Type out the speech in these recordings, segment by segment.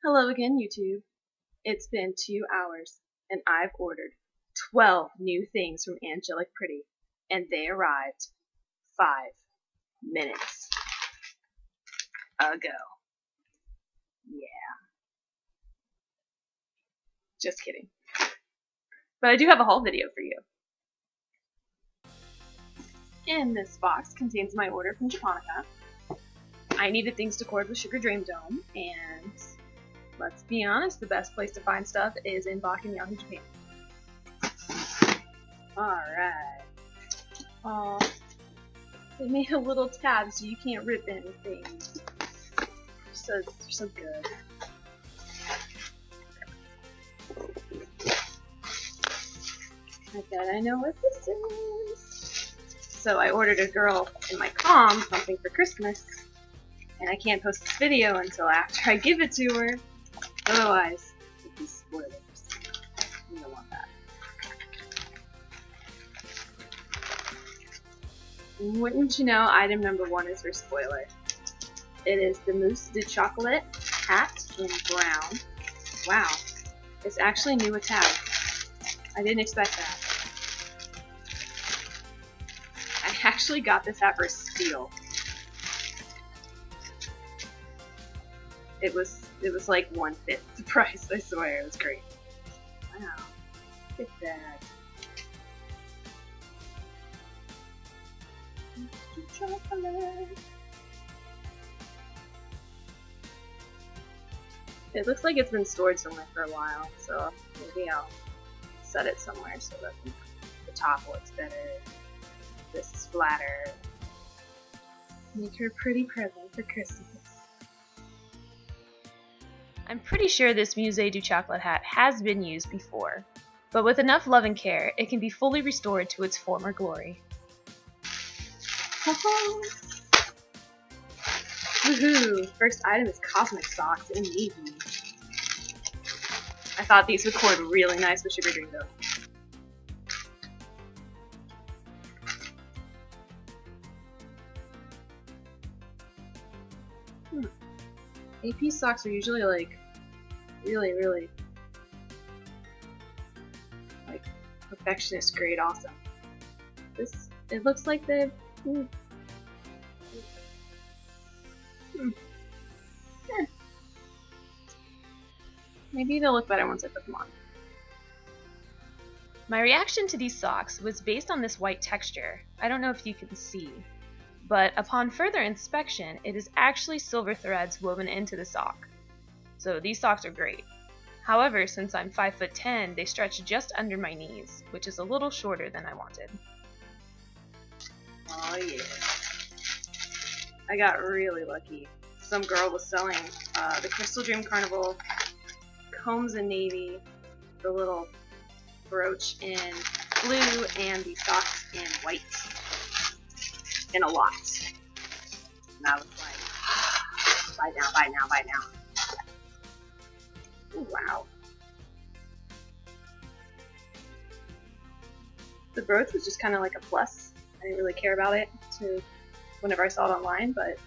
Hello again, YouTube. It's been 2 hours, and I've ordered 12 new things from Angelic Pretty, and they arrived 5 minutes ago. Yeah. Just kidding. But I do have a haul video for you. And this box contains my order from Chocolat. I needed things to cord with Sugar Dream Dome, and let's be honest, the best place to find stuff is in Mbok in Yahoo Japan. Alright. Oh, they made a little tab so you can't rip anything. They're so good. I bet I know what this is. So I ordered a girl in my comm something for Christmas, and I can't post this video until after I give it to her. Otherwise, it'd be spoilers. You don't want that. Wouldn't you know, item number 1 is for spoiler. It is the Musee Chocolat hat in brown. Wow, it's actually new with tag. I didn't expect that. I actually got this hat for a steal. It was like 1/5 the price, I swear. It was great. Wow. Look at that. Chocolate. It looks like it's been stored somewhere for a while, so maybe I'll set it somewhere so that the top looks better. This is flatter. Make her a pretty present for Christmas. I'm pretty sure this Musée du Chocolat hat has been used before, but with enough love and care, it can be fully restored to its former glory. Woohoo! First item is cosmic socks in navy. I thought these would cord really nice with Sugar Dream Dome. AP socks are usually like really like perfectionist grade awesome. It looks like the Maybe they'll look better once I put them on. My reaction to these socks was based on this white texture. I don't know if you can see, but upon further inspection, it is actually silver threads woven into the sock. So these socks are great. However, since I'm 5'10", they stretch just under my knees, which is a little shorter than I wanted. Oh yeah. I got really lucky. Some girl was selling the Crystal Dream Carnival combs in navy, the little brooch in blue, and the socks in white. In a lot. And I was like, buy now, buy now, buy now. Ooh, wow. The brooch was just kind of like a plus. I didn't really care about it whenever I saw it online, but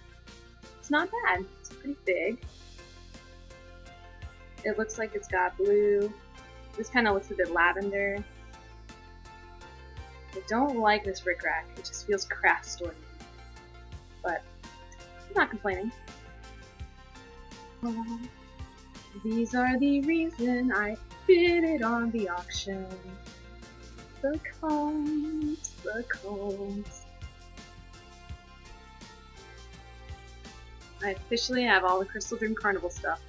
it's not bad. It's pretty big. It looks like it's got blue. This kind of looks a bit lavender. I don't like this rickrack. It just feels craft store. But I'm not complaining. These are the reason I bid it on the auction. The combs, the combs. I officially have all the Crystal Dream Carnival stuff,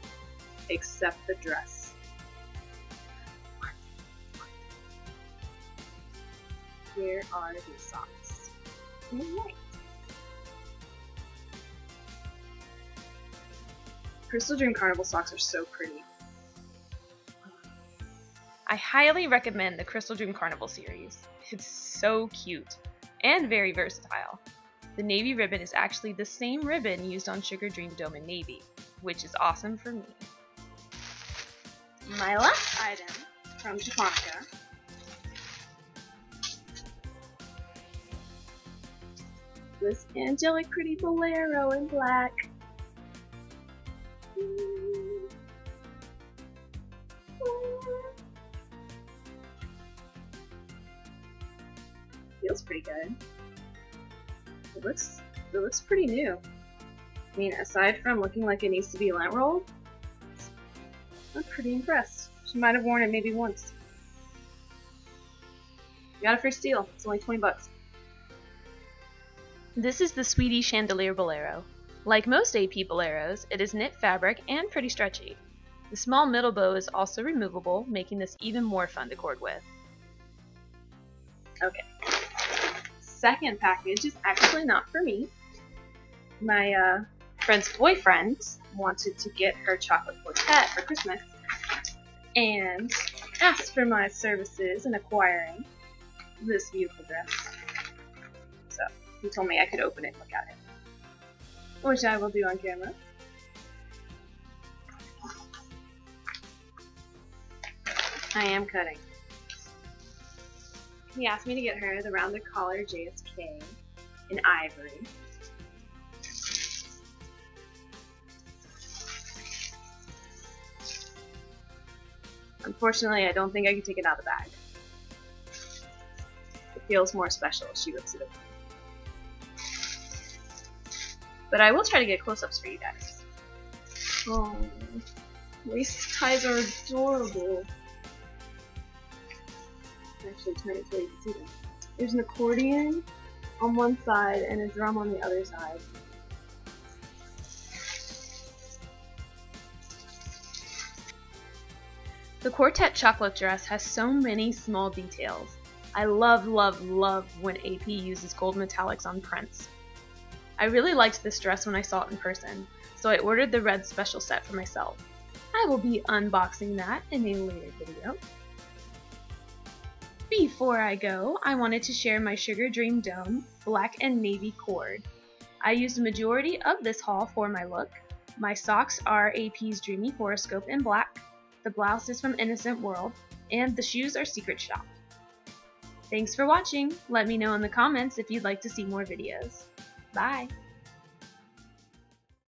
except the dress. Here are the socks. Alright. Crystal Dream Carnival socks are so pretty. I highly recommend the Crystal Dream Carnival series. It's so cute and very versatile. The navy ribbon is actually the same ribbon used on Sugar Dream Dome in navy, which is awesome for me. My last item from Chocolat this Angelic Pretty Bolero in black. feels pretty good. It looks pretty new. I mean, aside from looking like it needs to be lint rolled, I'm pretty impressed. She might have worn it maybe once. Got it for steal. It's only 20 bucks. This is the Sweetie Chandelier Bolero. Like most AP Boleros, it is knit fabric and pretty stretchy. The small middle bow is also removable, making this even more fun to cord with. Okay. Second package is actually not for me. My friend's boyfriend wanted to get her chocolate quartet for Christmas and asked for my services in acquiring this beautiful dress. So he told me I could open it and look at it, which I will do on camera. I am cutting. He asked me to get her the rounded collar JSK in Ivory. Unfortunately, I don't think I can take it out of the bag. It feels more special if she rips it open. But I will try to get close-ups for you guys. Oh, waist ties are adorable. Actually turn it so you can see them. There's an accordion on one side and a drum on the other side. The Quartet chocolate dress has so many small details. I love, love, love when AP uses gold metallics on prints. I really liked this dress when I saw it in person, so I ordered the red special set for myself. I will be unboxing that in a later video. Before I go, I wanted to share my Sugar Dream Dome black and navy cord. I used a majority of this haul for my look. My socks are AP's Dreamy Horoscope in black, the blouse is from Innocent World, and the shoes are Secret Shop. Thanks for watching. Let me know in the comments if you'd like to see more videos. Bye!